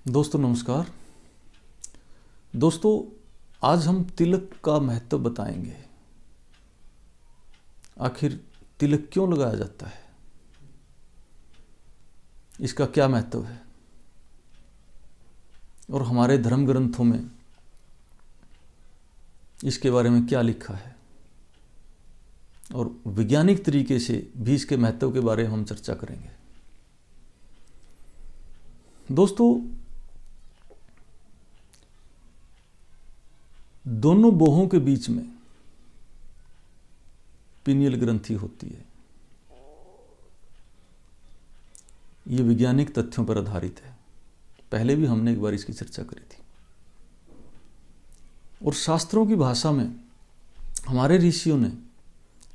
दोस्तों नमस्कार। दोस्तों आज हम तिलक का महत्व बताएंगे। आखिर तिलक क्यों लगाया जाता है, इसका क्या महत्व है और हमारे धर्म ग्रंथों में इसके बारे में क्या लिखा है और वैज्ञानिक तरीके से भी इसके महत्व के बारे में हम चर्चा करेंगे। दोस्तों दोनों बोहों के बीच में पीनियल ग्रंथि होती है। ये वैज्ञानिक तथ्यों पर आधारित है। पहले भी हमने एक बार इसकी चर्चा करी थी। और शास्त्रों की भाषा में हमारे ऋषियों ने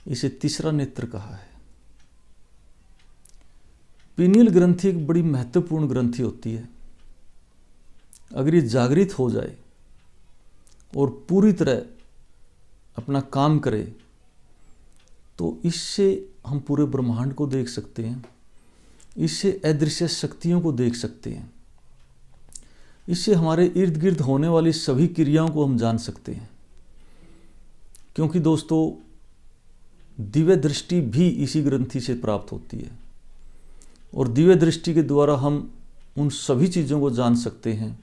इसे तीसरा नेत्र कहा है। पीनियल ग्रंथि एक बड़ी महत्वपूर्ण ग्रंथि होती है। अगर ये जागृत हो जाए और पूरी तरह अपना काम करे तो इससे हम पूरे ब्रह्मांड को देख सकते हैं, इससे अदृश्य शक्तियों को देख सकते हैं, इससे हमारे इर्द गिर्द होने वाली सभी क्रियाओं को हम जान सकते हैं। क्योंकि दोस्तों दिव्य दृष्टि भी इसी ग्रंथि से प्राप्त होती है और दिव्य दृष्टि के द्वारा हम उन सभी चीज़ों को जान सकते हैं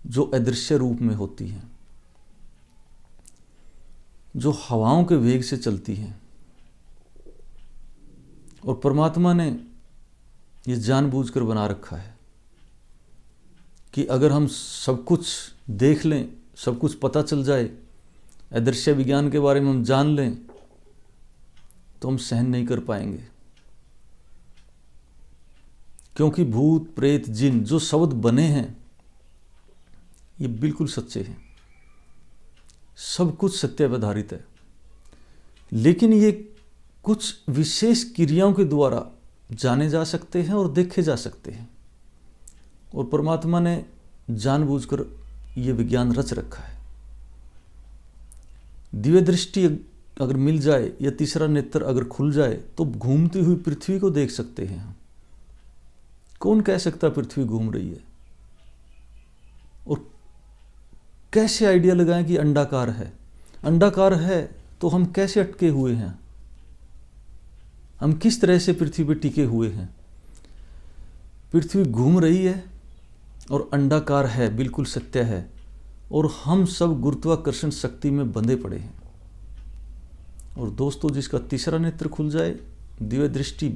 जो अदृश्य रूप में होती हैं, जो हवाओं के वेग से चलती हैं। और परमात्मा ने ये जानबूझकर बना रखा है कि अगर हम सब कुछ देख लें, सब कुछ पता चल जाए, अदृश्य विज्ञान के बारे में हम जान लें, तो हम सहन नहीं कर पाएंगे। क्योंकि भूत प्रेत जिन जो शब्द बने हैं ये बिल्कुल सच्चे हैं, सब कुछ सत्य पर आधारित है। लेकिन ये कुछ विशेष क्रियाओं के द्वारा जाने जा सकते हैं और देखे जा सकते हैं। और परमात्मा ने जानबूझकर ये विज्ञान रच रखा है। दिव्य दृष्टि अगर मिल जाए या तीसरा नेत्र अगर खुल जाए तो घूमती हुई पृथ्वी को देख सकते हैं हम। कौन कह सकता पृथ्वी घूम रही है? और कैसे आइडिया लगाएं कि अंडाकार है? अंडाकार है तो हम कैसे अटके हुए हैं? हम किस तरह से पृथ्वी पर टिके हुए हैं? पृथ्वी घूम रही है और अंडाकार है, बिल्कुल सत्य है। और हम सब गुरुत्वाकर्षण शक्ति में बंधे पड़े हैं। और दोस्तों जिसका तीसरा नेत्र खुल जाए, दिव्य दृष्टि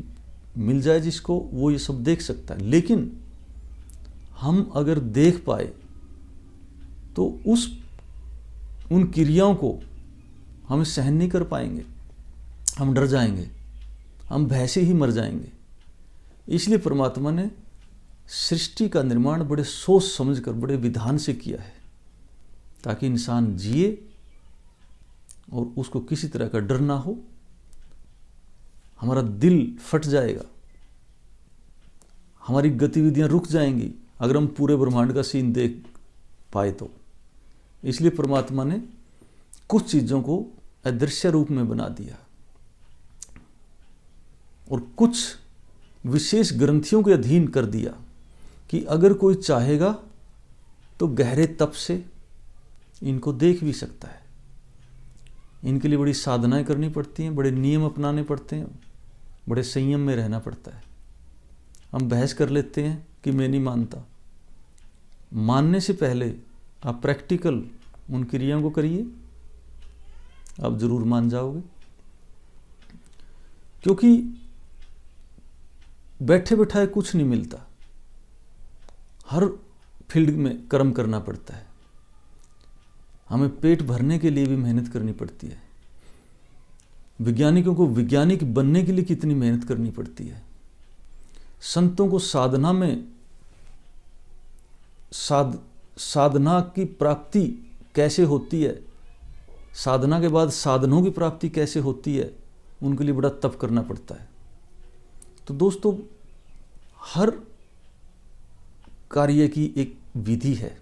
मिल जाए जिसको, वो ये सब देख सकता है। लेकिन हम अगर देख पाए तो उन क्रियाओं को हम सहन नहीं कर पाएंगे, हम डर जाएंगे, हम भय से ही मर जाएंगे। इसलिए परमात्मा ने सृष्टि का निर्माण बड़े सोच समझकर, बड़े विधान से किया है, ताकि इंसान जिए और उसको किसी तरह का डर ना हो। हमारा दिल फट जाएगा, हमारी गतिविधियां रुक जाएंगी अगर हम पूरे ब्रह्मांड का सीन देख पाए तो। इसलिए परमात्मा ने कुछ चीज़ों को अदृश्य रूप में बना दिया और कुछ विशेष ग्रंथियों के अधीन कर दिया कि अगर कोई चाहेगा तो गहरे तप से इनको देख भी सकता है। इनके लिए बड़ी साधनाएं करनी पड़ती हैं, बड़े नियम अपनाने पड़ते हैं, बड़े संयम में रहना पड़ता है। हम बहस कर लेते हैं कि मैं नहीं मानता। मानने से पहले आप प्रैक्टिकल उन क्रियाओं को करिए, आप जरूर मान जाओगे। क्योंकि बैठे बैठाए कुछ नहीं मिलता, हर फील्ड में कर्म करना पड़ता है। हमें पेट भरने के लिए भी मेहनत करनी पड़ती है। वैज्ञानिकों को वैज्ञानिक बनने के लिए कितनी मेहनत करनी पड़ती है। संतों को साधना में साधना की प्राप्ति कैसे होती है, साधना के बाद साधनों की प्राप्ति कैसे होती है, उनके लिए बड़ा तप करना पड़ता है। तो दोस्तों हर कार्य की एक विधि है,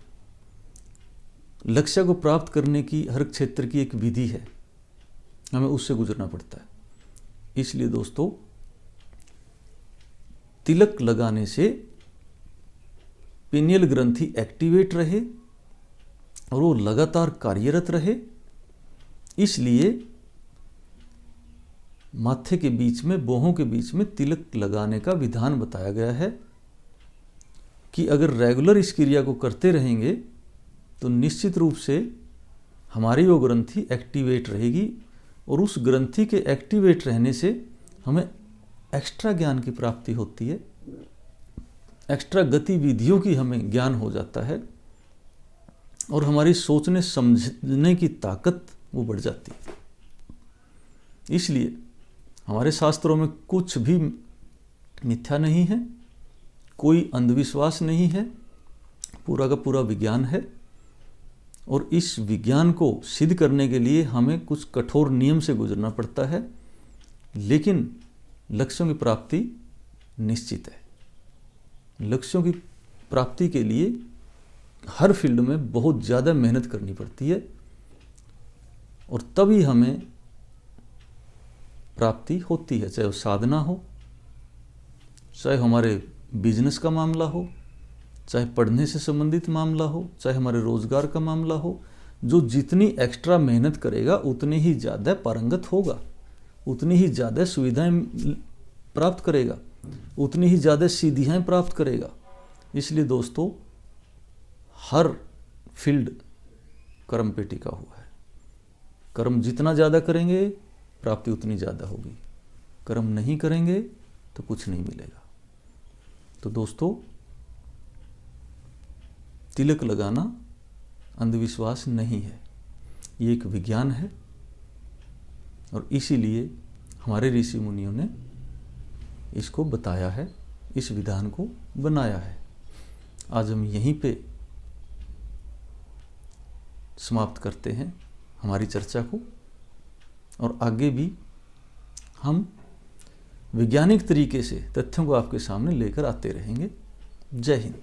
लक्ष्य को प्राप्त करने की हर क्षेत्र की एक विधि है, हमें उससे गुजरना पड़ता है। इसलिए दोस्तों तिलक लगाने से पिनियल ग्रंथि एक्टिवेट रहे और वो लगातार कार्यरत रहे। इसलिए माथे के बीच में, बाहों के बीच में तिलक लगाने का विधान बताया गया है कि अगर रेगुलर इस क्रिया को करते रहेंगे तो निश्चित रूप से हमारी वो ग्रंथि एक्टिवेट रहेगी और उस ग्रंथि के एक्टिवेट रहने से हमें एक्स्ट्रा ज्ञान की प्राप्ति होती है, एक्स्ट्रा गतिविधियों की हमें ज्ञान हो जाता है और हमारी सोचने समझने की ताकत वो बढ़ जाती है। इसलिए हमारे शास्त्रों में कुछ भी मिथ्या नहीं है, कोई अंधविश्वास नहीं है, पूरा का पूरा विज्ञान है। और इस विज्ञान को सिद्ध करने के लिए हमें कुछ कठोर नियम से गुजरना पड़ता है, लेकिन लक्ष्यों की प्राप्ति निश्चित है। लक्ष्यों की प्राप्ति के लिए हर फील्ड में बहुत ज़्यादा मेहनत करनी पड़ती है और तभी हमें प्राप्ति होती है, चाहे वो साधना हो, चाहे हमारे बिजनेस का मामला हो, चाहे पढ़ने से संबंधित मामला हो, चाहे हमारे रोजगार का मामला हो। जो जितनी एक्स्ट्रा मेहनत करेगा उतनी ही ज़्यादा पारंगत होगा, उतनी ही ज़्यादा सुविधाएं प्राप्त करेगा, उतनी ही ज़्यादा सीधियाँ प्राप्त करेगा। इसलिए दोस्तों, हर फील्ड कर्म पे टिका हुआ है। कर्म जितना ज़्यादा करेंगे प्राप्ति उतनी ज़्यादा होगी, कर्म नहीं करेंगे तो कुछ नहीं मिलेगा। तो दोस्तों, तिलक लगाना अंधविश्वास नहीं है, ये एक विज्ञान है और इसीलिए हमारे ऋषि मुनियों ने इसको बताया है, इस विधान को बनाया है। आज हम यहीं पे समाप्त करते हैं हमारी चर्चा को और आगे भी हम वैज्ञानिक तरीके से तथ्यों को आपके सामने लेकर आते रहेंगे। जय हिंद।